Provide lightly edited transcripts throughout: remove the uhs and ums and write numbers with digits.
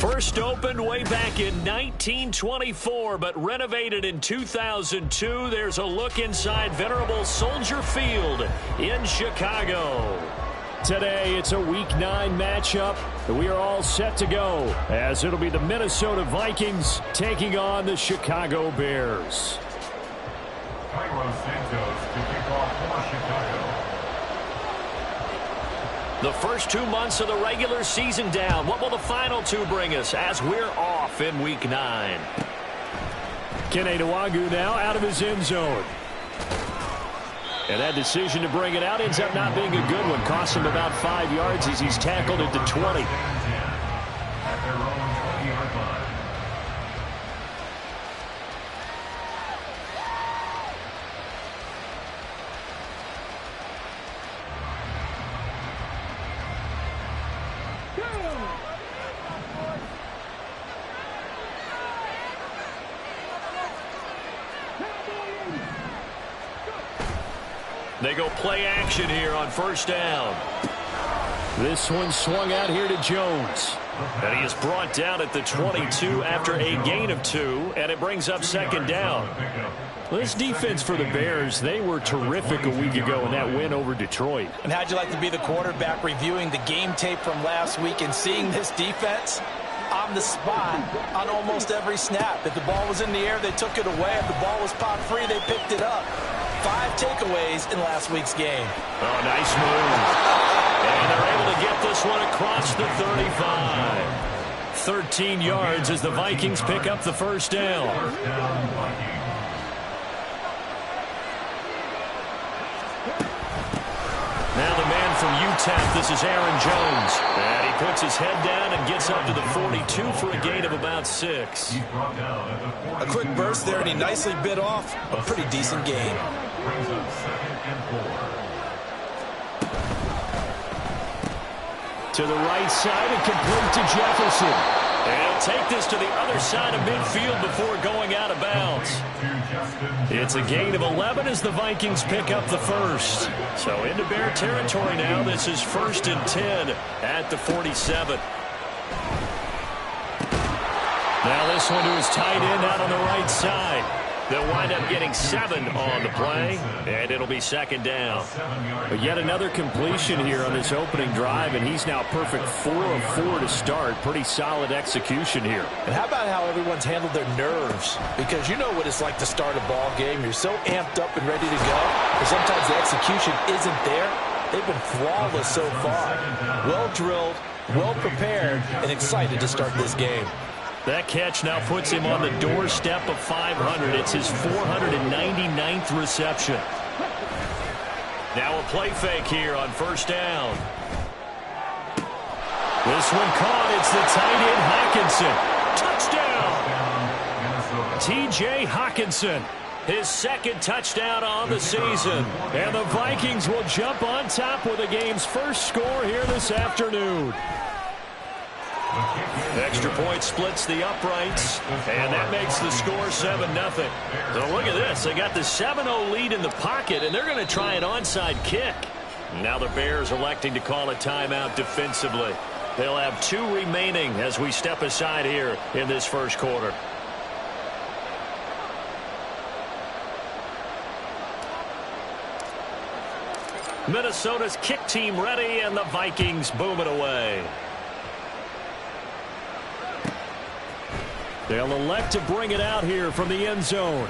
First opened way back in 1924, but renovated in 2002. There's a look inside venerable Soldier Field in Chicago. Today, it's a Week 9 matchup. We are all set to go, as it'll be the Minnesota Vikings taking on the Chicago Bears. The first 2 months of the regular season down. What will the final 2 bring us as we're off in Week 9? Kene Nwangwu now out of his end zone. And that decision to bring it out ends up not being a good one. Costs him about 5 yards as he's tackled at the 20. They go play action here on first down. This one swung out here to Jones. And he is brought down at the 22 after a gain of 2, and it brings up second down. This defense for the Bears, they were terrific a week ago in that win over Detroit. And how'd you like to be the quarterback reviewing the game tape from last week and seeing this defense on the spot on almost every snap? If the ball was in the air, they took it away. If the ball was popped free, they picked it up. 5 takeaways in last week's game. Oh, nice move. And they're able to get this one across the 35. 13 yards as the Vikings pick up the first down. Now the man from UTEP, this is Aaron Jones. And he puts his head down and gets up to the 42 for a gain of about 6. A quick burst there, and he nicely bit off a pretty decent game. To the right side and complete to Jefferson. And he'll take this to the other side of midfield before going out of bounds. It's a gain of 11 as the Vikings pick up the first. So into Bear territory now. This is 1st and 10 at the 47. Now this one to his tight end out on the right side. They'll wind up getting 7 on the play, and it'll be second down. But yet another completion here on this opening drive, and he's now perfect 4 of 4 to start. Pretty solid execution here. And how about how everyone's handled their nerves? Because you know what it's like to start a ball game. You're so amped up and ready to go, but sometimes the execution isn't there. They've been flawless so far. Well drilled, well prepared, and excited to start this game. That catch now puts him on the doorstep of 500. It's his 499th reception. Now a play fake here on first down. This one caught. It's the tight end, Hockenson. Touchdown! T.J. Hockenson, his second touchdown on the season. And the Vikings will jump on top with the game's first score here this afternoon. Extra point splits the uprights, and that makes the score 7-0. So look at this. They got the 7-0 lead in the pocket, and they're going to try an onside kick. Now the Bears electing to call a timeout defensively. They'll have 2 remaining as we step aside here in this first quarter. Minnesota's kick team ready, and the Vikings boom it away. They'll elect to bring it out here from the end zone.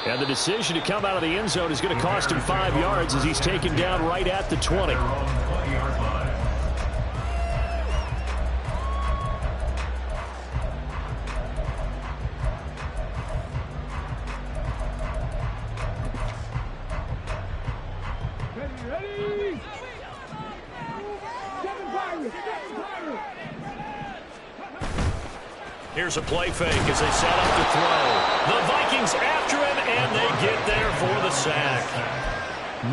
And the decision to come out of the end zone is going to cost him 5 yards as he's taken down right at the 20. Here's a play fake as they set up to throw. The Vikings after him, and they get there for the sack.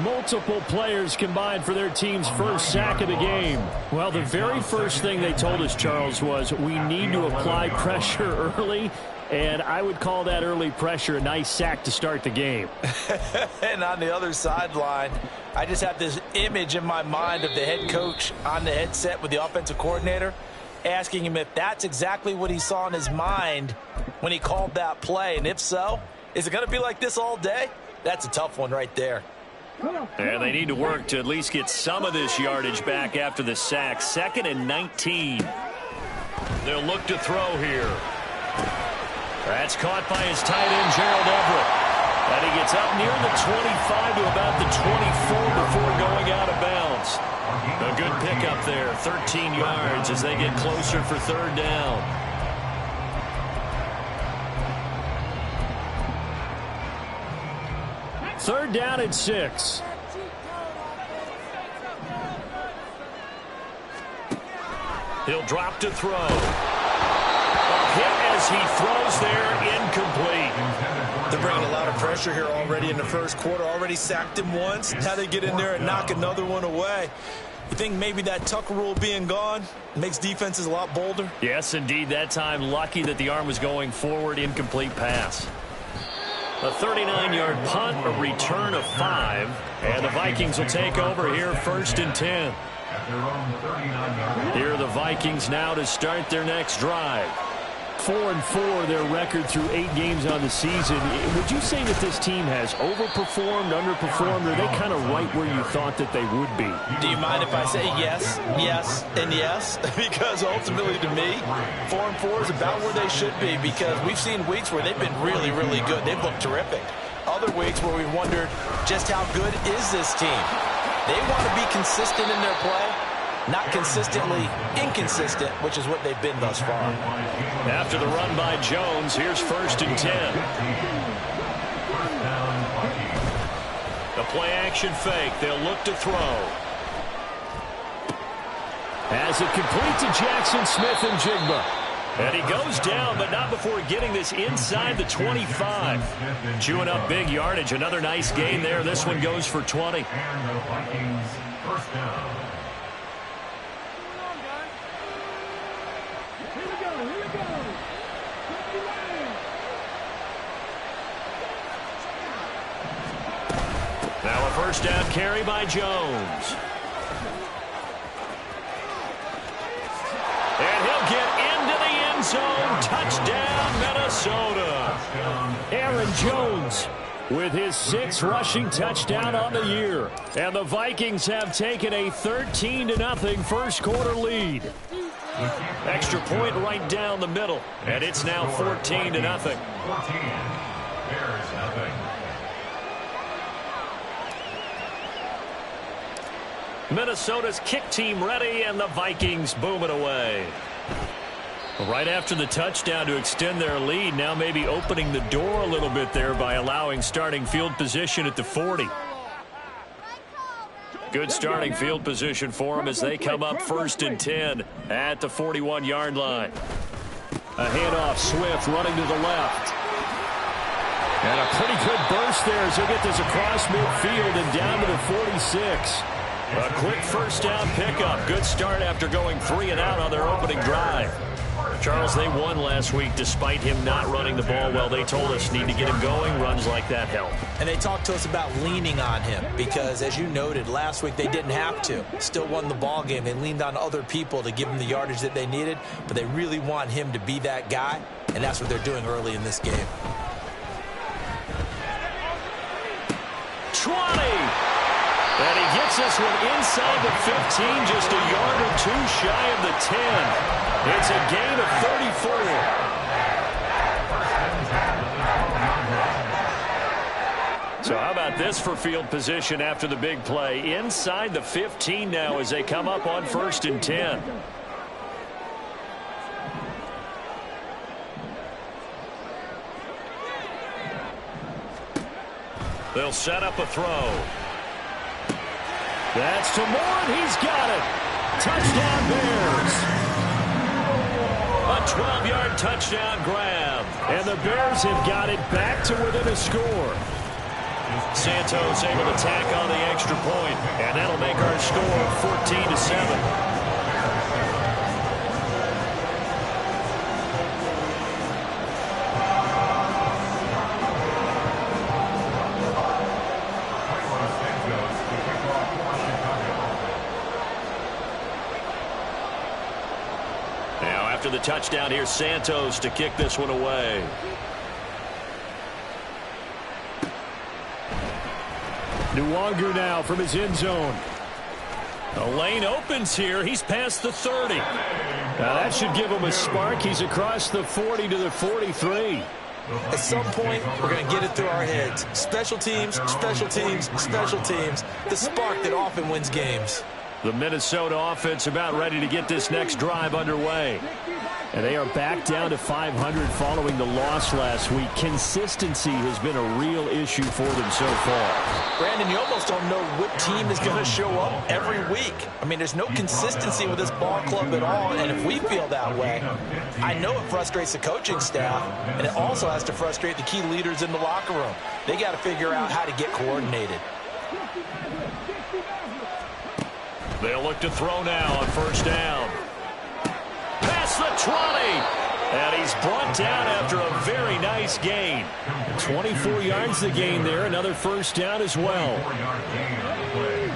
Multiple players combined for their team's first sack of the game. Well, the very first thing they told us, Charles, was we need to apply pressure early, and I would call that early pressure a nice sack to start the game. And on the other sideline, I just have this image in my mind of the head coach on the headset with the offensive coordinator, asking him if that's exactly what he saw in his mind when he called that play. And if so, is it going to be like this all day? That's a tough one right there. And they need to work to at least get some of this yardage back after the sack. 2nd and 19. They'll look to throw here. That's caught by his tight end, Gerald Everett. And he gets up near the 25 to about the 24 before going out of bounds. A good pickup there, 13 yards as they get closer for 3rd down. Third down and 6. He'll drop to throw. A hit as he throws there, incomplete. They're bringing a lot of pressure here already in the first quarter. Already sacked him once. Now they get in there and knock another one away. You think maybe that Tucker rule being gone makes defenses a lot bolder? Yes, indeed. That time, lucky that the arm was going forward. Incomplete pass. A 39-yard punt, a return of 5. And the Vikings will take over here, 1st and 10. Here are the Vikings now to start their next drive. 4-4 their record through 8 games on the season. Would you say that this team has overperformed, underperformed, or are they kind of right where you thought that they would be? Do you mind if I say yes, yes, and yes? Because ultimately to me, 4-4 is about where they should be, because we've seen weeks where they've been really, really good. They've looked terrific. Other weeks where we've wondered just how good is this team? They want to be consistent in their play, not consistently inconsistent, which is what they've been thus far. After the run by Jones, here's 1st and 10. The play-action fake. They'll look to throw. Has it complete to Jackson Smith-Njigba. And he goes down, but not before getting this inside the 25. Chewing up big yardage. Another nice gain there. This one goes for 20. And the Vikings first down. Now a first down carry by Jones. And he'll get into the end zone. Touchdown, Minnesota. Aaron Jones with his 6th rushing touchdown on the year. And the Vikings have taken a 13-0 first quarter lead. Extra point right down the middle. And it's now 14-0. 14. Bears nothing. Minnesota's kick team ready, and the Vikings boom it away. Right after the touchdown to extend their lead, now maybe opening the door a little bit there by allowing starting field position at the 40. Good starting field position for them as they come up 1st and 10 at the 41-yard line. A handoff, Swift running to the left. And a pretty good burst there as he'll get this across midfield and down to the 46. A quick first down pickup. Good start after going 3 and out on their opening drive. Charles, they won last week despite him not running the ball well. They told us need to get him going. Runs like that help. And they talked to us about leaning on him because, as you noted, last week they didn't have to. Still won the ball game. They leaned on other people to give them the yardage that they needed, but they really want him to be that guy, and that's what they're doing early in this game. 20! And he gets this one inside the 15, just a yard or 2 shy of the 10. It's a gain of 34. So how about this for field position after the big play? Inside the 15 now as they come up on 1st and 10. They'll set up a throw. That's to Moore, and he's got it. Touchdown, Bears. A 12-yard touchdown grab. And the Bears have got it back to within a score. Santos able to tack on the extra point, and that'll make our score 14-7. After the touchdown, here's Santos to kick this one away. Nwangu now from his end zone. The lane opens here. He's past the 30. Now that should give him a spark. He's across the 40 to the 43. At some point, we're going to get it through our heads. Special teams, special teams, special teams. The spark that often wins games. The Minnesota offense about ready to get this next drive underway. And they are back down to 500 following the loss last week. Consistency has been a real issue for them so far. Brandon, you almost don't know what team is going to show up every week. I mean, there's no consistency with this ball club at all, and if we feel that way, I know it frustrates the coaching staff, and it also has to frustrate the key leaders in the locker room. They got to figure out how to get coordinated. They'll look to throw now on first down. Past the 20. And he's brought down after a very nice gain. 24 yards to gain there. Another first down as well. 4-yard gain on the play.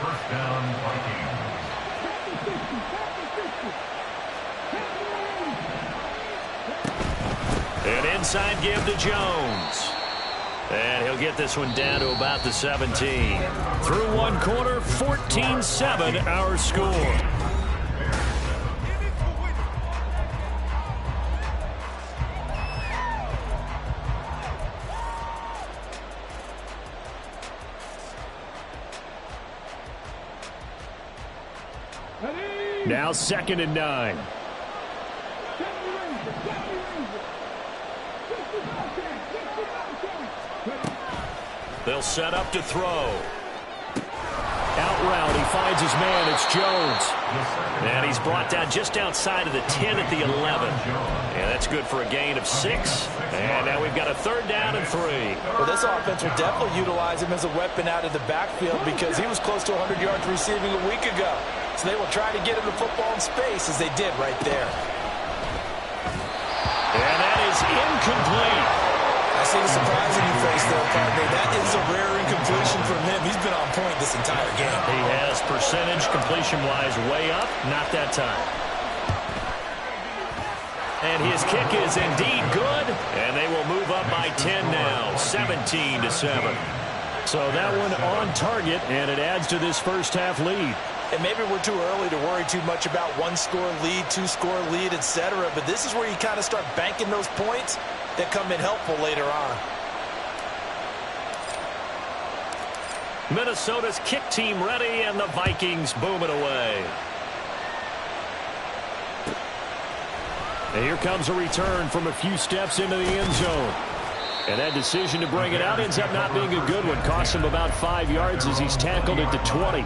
First down, Vikings. An inside give to Jones. And he'll get this one down to about the 17. Through one quarter, 14-7 our score. Now 2nd and 9. They'll set up to throw. Out route, he finds his man. It's Jones. And he's brought down just outside of the 10 at the 11. And that's good for a gain of 6. And now we've got a 3rd down and 3. Well, this offense will definitely utilize him as a weapon out of the backfield because he was close to 100 yards receiving a week ago. So they will try to get him the football in space as they did right there. And that is incomplete. I see the surprise in your face there, partner. That is a rare incompletion from him. He's been on point this entire game. He has percentage completion-wise way up. Not that time. And his kick is indeed good. And they will move up by 10 now, 17-7. So that one on target, and it adds to this first half lead. And maybe we're too early to worry too much about 1-score lead, 2-score lead, etc. But this is where you kind of start banking those points that come in helpful later on. Minnesota's kick team ready, and the Vikings boom it away. And here comes a return from a few steps into the end zone. And that decision to bring it out ends up not being a good one. Costs him about 5 yards as he's tackled at the 20.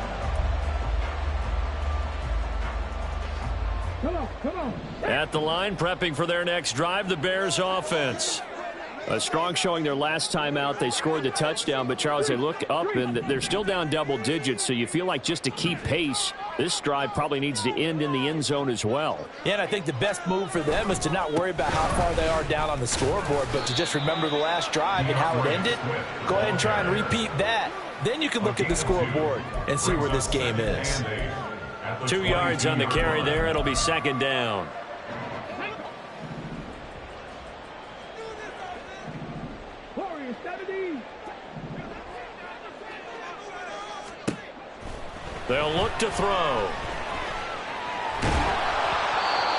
At the line, prepping for their next drive, the Bears offense. A strong showing their last time out. They scored the touchdown, but Charles, they look up and they're still down double digits, so you feel like just to keep pace, this drive probably needs to end in the end zone as well. Yeah, and I think the best move for them is to not worry about how far they are down on the scoreboard, but to just remember the last drive and how it ended. Go ahead and try and repeat that. Then you can look at the scoreboard and see where this game is. 2 yards on the carry there. It'll be 2nd down. They'll look to throw.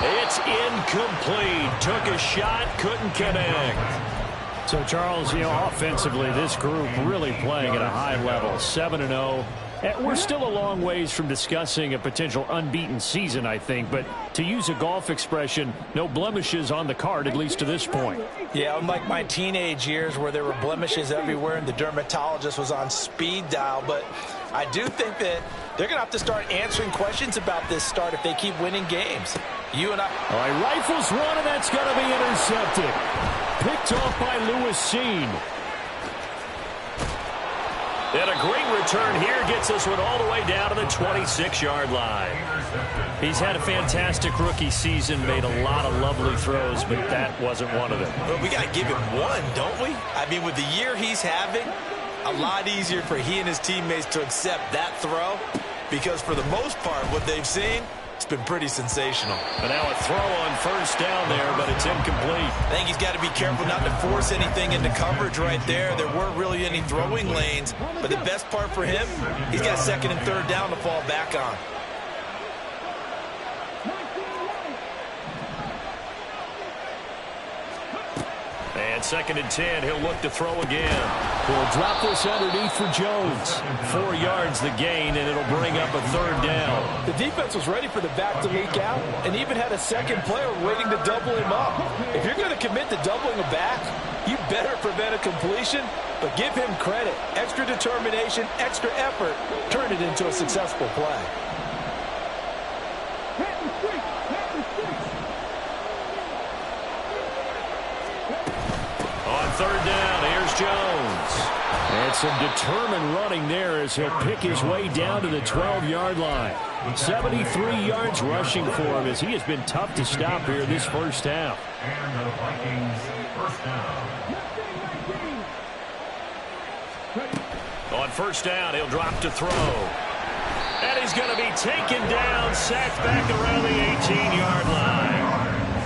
It's incomplete. Took a shot, couldn't connect. So, Charles, offensively, this group really playing at a high level, 7-0. We're still a long ways from discussing a potential unbeaten season, I think. But to use a golf expression, no blemishes on the card, at least to this point. Yeah, unlike my teenage years where there were blemishes everywhere and the dermatologist was on speed dial. But I do think that they're going to have to start answering questions about this start if they keep winning games. You and I. All right, rifles one, and that's going to be intercepted. Picked off by Lewis Seen. And a great return here gets this one all the way down to the 26-yard line. He's had a fantastic rookie season, made a lot of lovely throws, but that wasn't one of them. But we got to give him one, don't we? I mean, with the year he's having, a lot easier for he and his teammates to accept that throw because for the most part, what they've seen, It's been pretty sensational. And now a throw on first down there, but it's incomplete. I think he's got to be careful not to force anything into coverage right there. There weren't really any throwing lanes, but the best part for him, he's got second and third down to fall back on. And second and 10, he'll look to throw again. He'll drop this underneath for Jones. 4 yards the gain, and it'll bring up a third down. The defense was ready for the back to leak out and even had a second player waiting to double him up. If you're going to commit to doubling a back, you better prevent a completion, but give him credit. Extra determination, extra effort, turn it into a successful play. Third down, here's Jones. And some determined running there as he'll pick his way down to the 12-yard line. 73 yards rushing for him as he has been tough to stop here this first half. And the Vikings first down. On first down, he'll drop to throw. And he's going to be taken down, sacked back around the 18-yard line.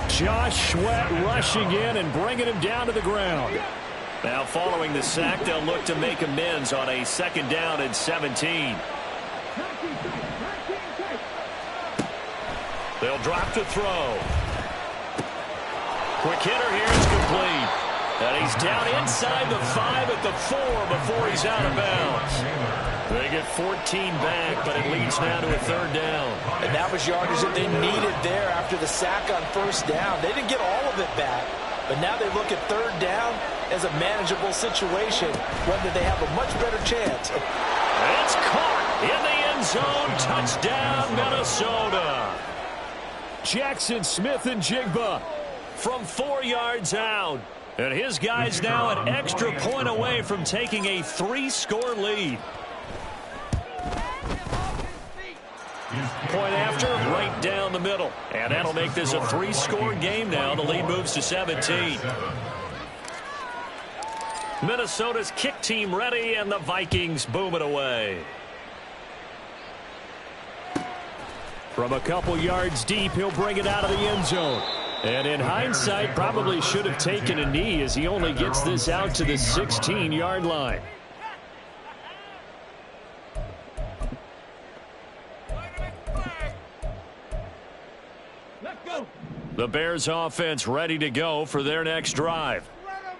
Josh Sweat rushing in and bringing him down to the ground. Now following the sack, they'll look to make amends on a second down and 17. They'll drop to throw. Quick hitter here is complete. And he's down inside the 5 at the 4 before he's out of bounds. They get 14 back, but it leads now to a third down. And that was yardage that they needed there after the sack on first down. They didn't get all of it back, but now they look at third down as a manageable situation, whether they have a much better chance. It's caught in the end zone. Touchdown, Minnesota. Jackson Smith and Jigba from 4 yards out. And his guys now an extra point away from taking a 3-score lead. Point after, right down the middle. And that'll make this a 3-score game now. The lead moves to 17. Minnesota's kick team ready, and the Vikings boom it away. From a couple yards deep, he'll bring it out of the end zone. And in hindsight, probably should have taken a knee as he only gets this out to the 16-yard line. The Bears offense ready to go for their next drive.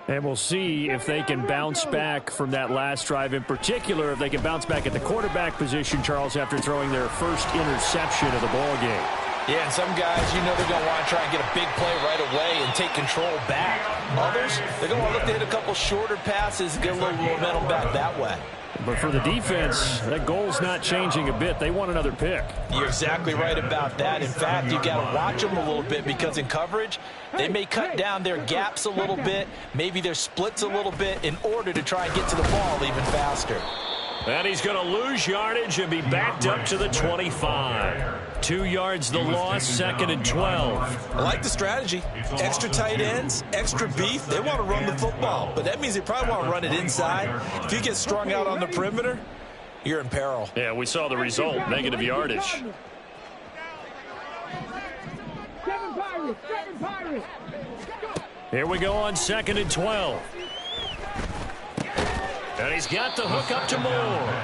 And we'll see if they can bounce back from that last drive. In particular, if they can bounce back at the quarterback position, Charles, after throwing their first interception of the ball game. Yeah, and some guys, you know they're going to want to try and get a big play right away and take control back. Others, they're going to want to look to hit a couple shorter passes and get a little momentum back that way. But for the defense, that goal's not changing a bit. They want another pick. You're exactly right about that. In fact, you've got to watch them a little bit because in coverage, they may cut down their gaps a little bit, maybe their splits a little bit in order to try and get to the ball even faster. And he's going to lose yardage and be backed up to the 25. 2 yards the loss, second and 12. I like the strategy. Extra tight ends, extra beef. They want to run the football, but that means they probably want to run it inside. If you get strung out on the perimeter, you're in peril. Yeah, we saw the result, negative yardage. Here we go on second and 12. And he's got the hook up to Moore.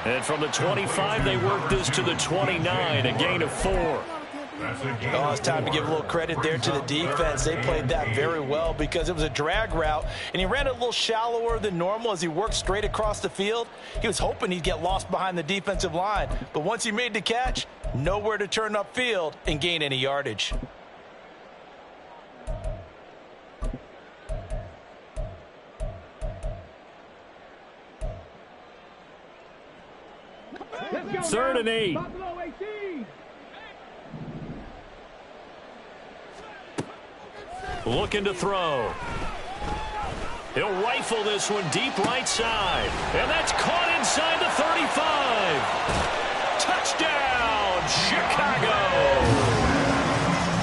And from the 25, they work this to the 29, a gain of 4. Oh, it's time to give a little credit there to the defense. They played that very well because it was a drag route, and he ran it a little shallower than normal as he worked straight across the field. He was hoping he'd get lost behind the defensive line, but once he made the catch, nowhere to turn upfield and gain any yardage. Third and 8. Looking to throw. He'll rifle this one deep right side. And that's caught inside the 35. Touchdown, Chicago.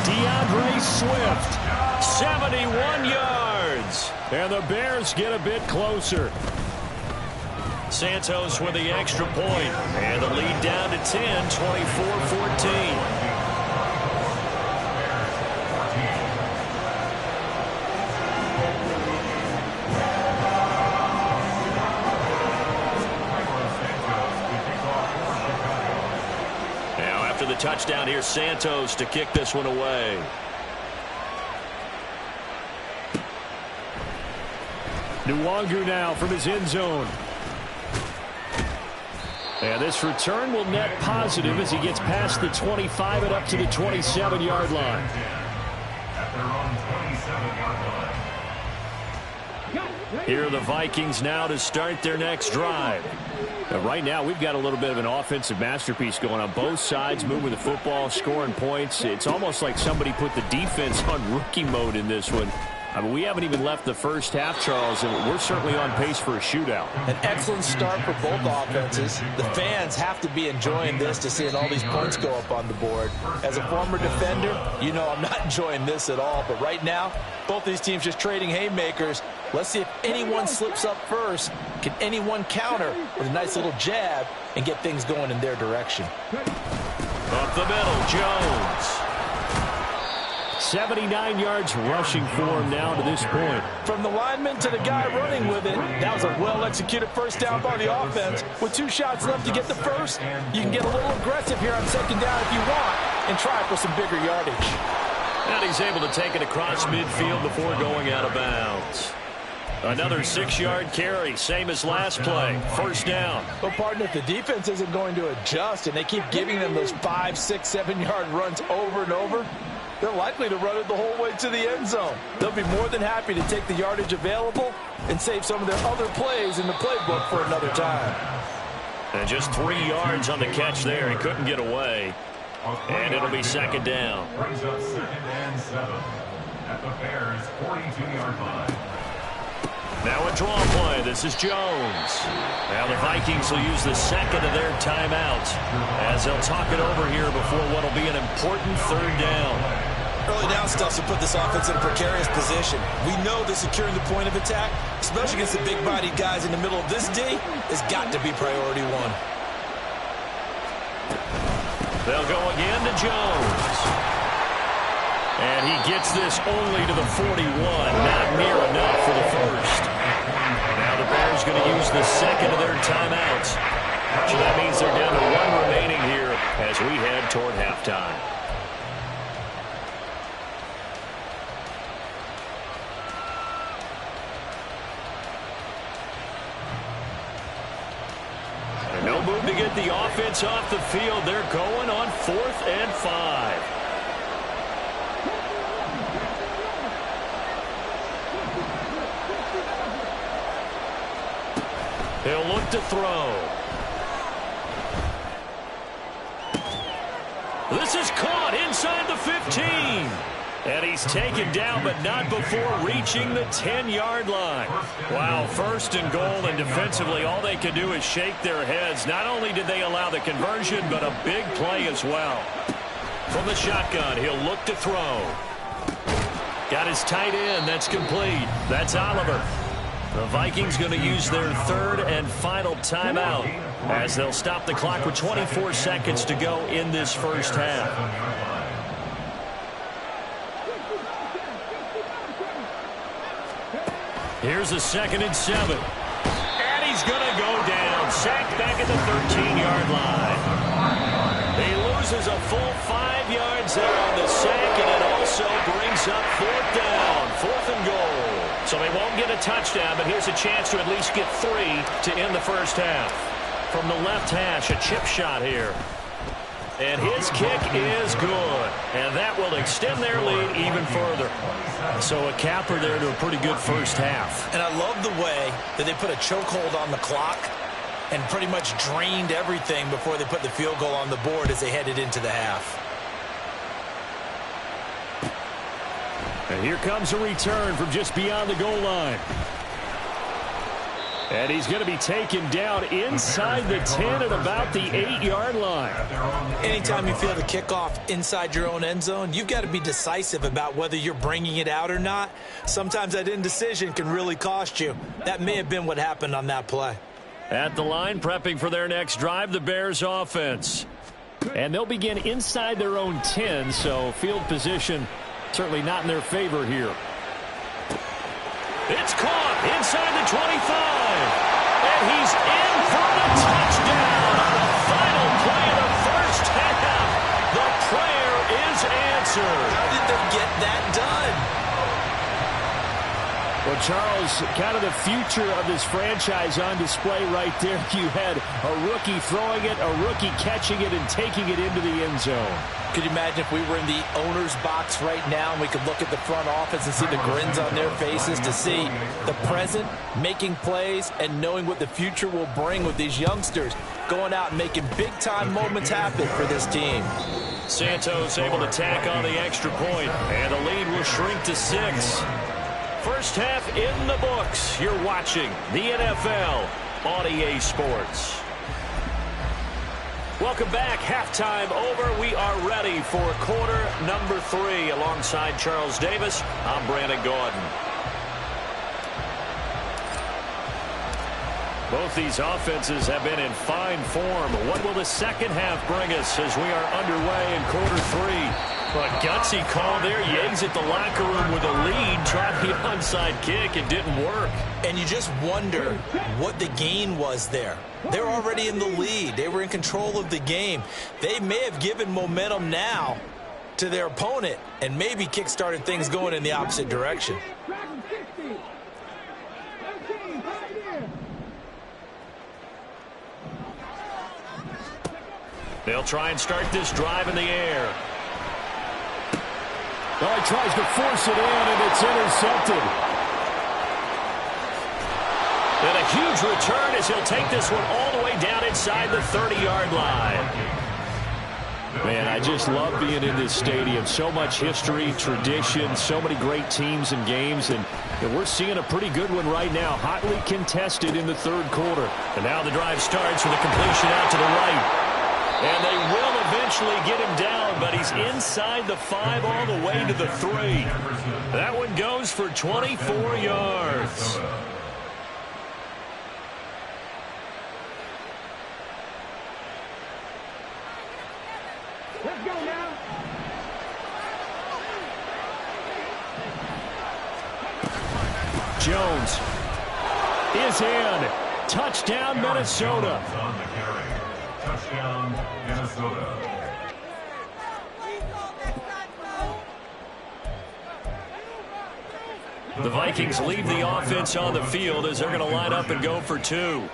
DeAndre Swift. 71 yards. And the Bears get a bit closer. Santos with the extra point. And the lead down to 10, 24-14. touchdown here, Santos, to kick this one away. Nwangu now from his end zone. And this return will net positive as he gets past the 25 and up to the 27-yard line. Here are the Vikings now to start their next drive. Now, right now, we've got a little bit of an offensive masterpiece going on both sides, moving the football, scoring points. It's almost like somebody put the defense on rookie mode in this one. I mean, we haven't even left the first half, Charles, and we're certainly on pace for a shootout. An excellent start for both offenses. The fans have to be enjoying this to seeing all these points go up on the board. As a former defender, you know I'm not enjoying this at all. But right now, both these teams just trading haymakers. Let's see if anyone slips up first. Can anyone counter with a nice little jab and get things going in their direction? Up the middle, Jones. 79 yards rushing for him now to this point. From the lineman to the guy running with it, that was a well-executed first down by the offense. With 2 shots left to get the first, you can get a little aggressive here on second down if you want and try for some bigger yardage. And he's able to take it across midfield before going out of bounds. Another 6-yard carry, same as last play. First down. But, partner, if the defense isn't going to adjust and they keep giving them those 5, 6, 7-yard runs over and over, they're likely to run it the whole way to the end zone. They'll be more than happy to take the yardage available and save some of their other plays in the playbook for another time. And just 3 yards on the catch there. He couldn't get away. And it'll be second down. Brings up 2nd and 7 at the Bears' 42-yard line. Now a draw play. This is Jones. Now the Vikings will use the second of their timeouts as they'll talk it over here before what will be an important third down. Early down stuff to put this offense in a precarious position. We know that securing the point of attack, especially against the big-bodied guys in the middle of this D, has got to be priority one. They'll go again to Jones. And he gets this only to the 41. Not near enough for the first. Now the Bears going to use the second of their timeouts. So that means they're down to 1 remaining here as we head toward halftime. And no move to get the offense off the field. They're going on 4th and 5. He'll look to throw. This is caught inside the 15. And he's taken down, but not before reaching the 10-yard line. Wow, 1st and goal, and defensively, all they can do is shake their heads. Not only did they allow the conversion, but a big play as well. From the shotgun, he'll look to throw. Got his tight end. That's complete. That's Oliver. The Vikings going to use their 3rd and final timeout as they'll stop the clock with 24 seconds to go in this first half. Here's a 2nd and 7. And he's going to go down. Sacked back at the 13-yard line. He loses a full 5 yards there on the sack, and it also brings up 4th down. 4th and goal. So they won't get a touchdown, but here's a chance to at least get 3 to end the first half. From the left hash, a chip shot here. And his kick is good. And that will extend their lead even further. So a capper there to a pretty good first half. And I love the way that they put a chokehold on the clock and pretty much drained everything before they put the field goal on the board as they headed into the half. And here comes a return from just beyond the goal line. And he's going to be taken down inside the 10 at about the 8-yard line. Anytime you feel the kickoff inside your own end zone, you've got to be decisive about whether you're bringing it out or not. Sometimes that indecision can really cost you. That may have been what happened on that play. At the line, prepping for their next drive, the Bears offense. And they'll begin inside their own 10, so field position certainly not in their favor here. It's caught inside the 25. And he's in for the touchdown on the final play of the first half. answer. How did they get that done? Well, Charles, kind of the future of this franchise on display right there. You had a rookie throwing it, a rookie catching it, and taking it into the end zone. Could you imagine if we were in the owner's box right now and we could look at the front office and see the grins on their faces to see the present, making plays, and knowing what the future will bring with these youngsters going out and making big-time moments happen for this team. Santos able to tack on the extra point, and the lead will shrink to 6. First half in the books. You're watching the NFL on EA Sports. Welcome back. Halftime over. We are ready for quarter number 3. Alongside Charles Davis, I'm Brandon Gordon. Both these offenses have been in fine form. What will the second half bring us as we are underway in quarter 3? A gutsy call there. Yates at the locker room with a lead. Tried the onside kick. It didn't work. And you just wonder what the gain was there. They're already in the lead. They were in control of the game. They may have given momentum now to their opponent and maybe kick-started things going in the opposite direction. They'll try and start this drive in the air. Well, he tries to force it in, and it's intercepted. And a huge return as he'll take this one all the way down inside the 30-yard line. Man, I just love being in this stadium. So much history, tradition, so many great teams and games, and we're seeing a pretty good one right now. Hotly contested in the third quarter. And now the drive starts with a completion out to the right. And they will eventually get him down, but he's inside the 5 all the way to the 3. That one goes for 24 yards. Let's go now. Jones is in. Touchdown, Minnesota. Touchdown, Minnesota. The Vikings leave the offense on the field as they're going to line up and go for 2.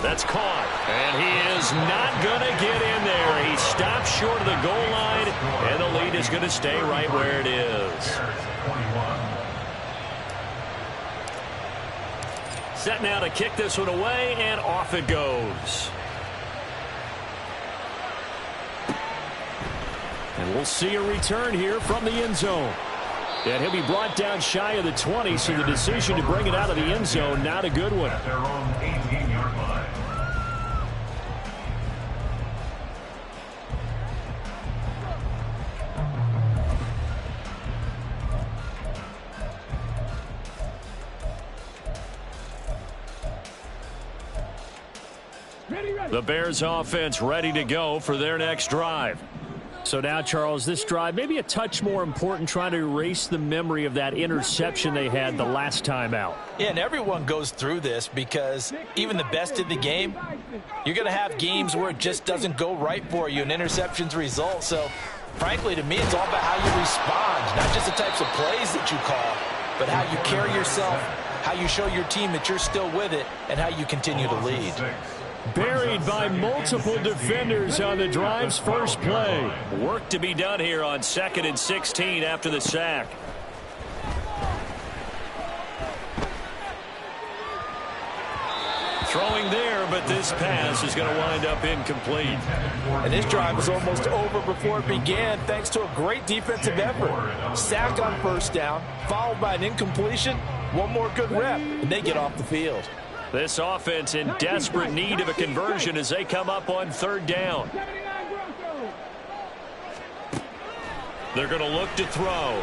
That's caught. And he is not going to get in there. He stops short of the goal line, and the lead is going to stay right where it is. Set now to kick this one away, and off it goes. And we'll see a return here from the end zone. And he'll be brought down shy of the 20, so the decision to bring it out of the end zone, not a good one. At their own 18-yard line. The Bears offense ready to go for their next drive. So now, Charles, this drive maybe a touch more important, trying to erase the memory of that interception they had the last time out. Yeah, and everyone goes through this because even the best in the game, you're going to have games where it just doesn't go right for you, and interceptions result. So, frankly, to me, it's all about how you respond, not just the types of plays that you call, but how you carry yourself, how you show your team that you're still with it, and how you continue to lead. Buried by multiple defenders on the drive's first play. Work to be done here on 2nd and 16 after the sack. Throwing there, but this pass is going to wind up incomplete. And this drive was almost over before it began thanks to a great defensive effort. Sack on first down, followed by an incompletion. One more good rep, and they get off the field. This offense in desperate need of a conversion as they come up on 3rd down. They're going to look to throw.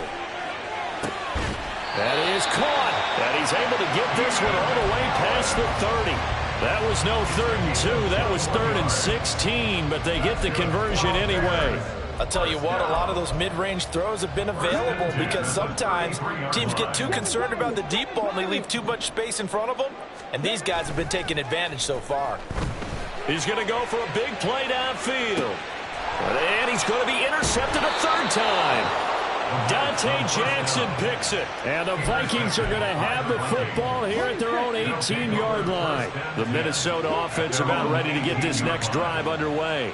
That is caught. And he's able to get this one all the way past the 30. That was no 3rd and 2. That was 3rd and 16, but they get the conversion anyway. I'll tell you what, a lot of those mid-range throws have been available because sometimes teams get too concerned about the deep ball and they leave too much space in front of them, and these guys have been taking advantage so far. He's going to go for a big play downfield. And he's going to be intercepted a third time. Dante Jackson picks it. And the Vikings are going to have the football here at their own 18-yard line. The Minnesota offense about ready to get this next drive underway.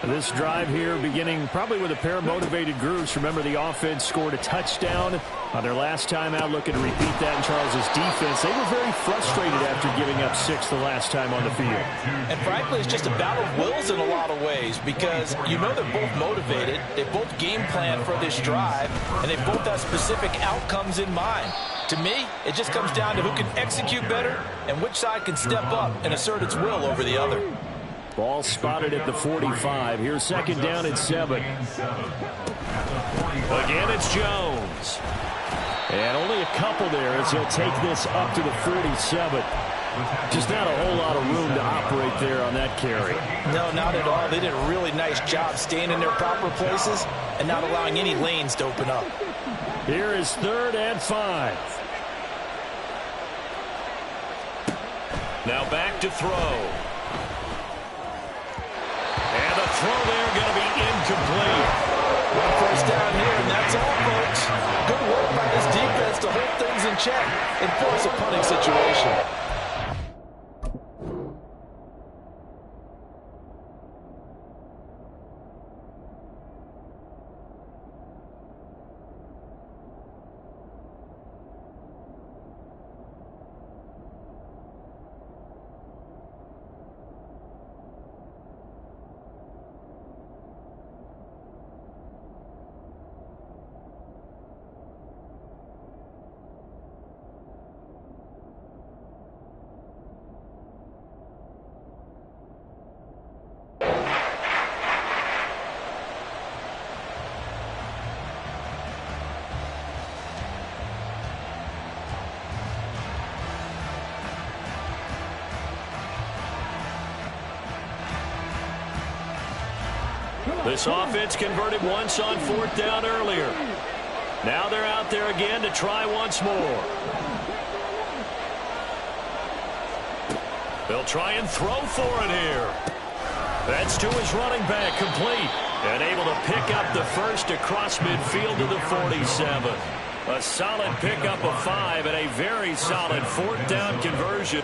This drive here beginning probably with a pair of motivated groups. Remember, the offense scored a touchdown on their last time out, looking to repeat that in Charles' defense. They were very frustrated after giving up 6 the last time on the field. And frankly, it's just a battle of wills in a lot of ways because you know they're both motivated. They both game plan for this drive, and they both have specific outcomes in mind. To me, it just comes down to who can execute better and which side can step up and assert its will over the other. Ball spotted at the 45. Here's second down and 7. Again, it's Jones. And only a couple there as he'll take this up to the 47. Just not a whole lot of room to operate there on that carry. No, not at all. They did a really nice job staying in their proper places and not allowing any lanes to open up. Here is 3rd and 5. Now back to throw. And the throw there going to be incomplete. One first down here, and that's all, folks. Good work by this defense to hold things in check and force a punting situation. This offense converted once on 4th down earlier. Now they're out there again to try once more. They'll try and throw for it here. That's to his running back, complete. And able to pick up the first across midfield to the 47. A solid pickup of 5 and a very solid 4th down conversion.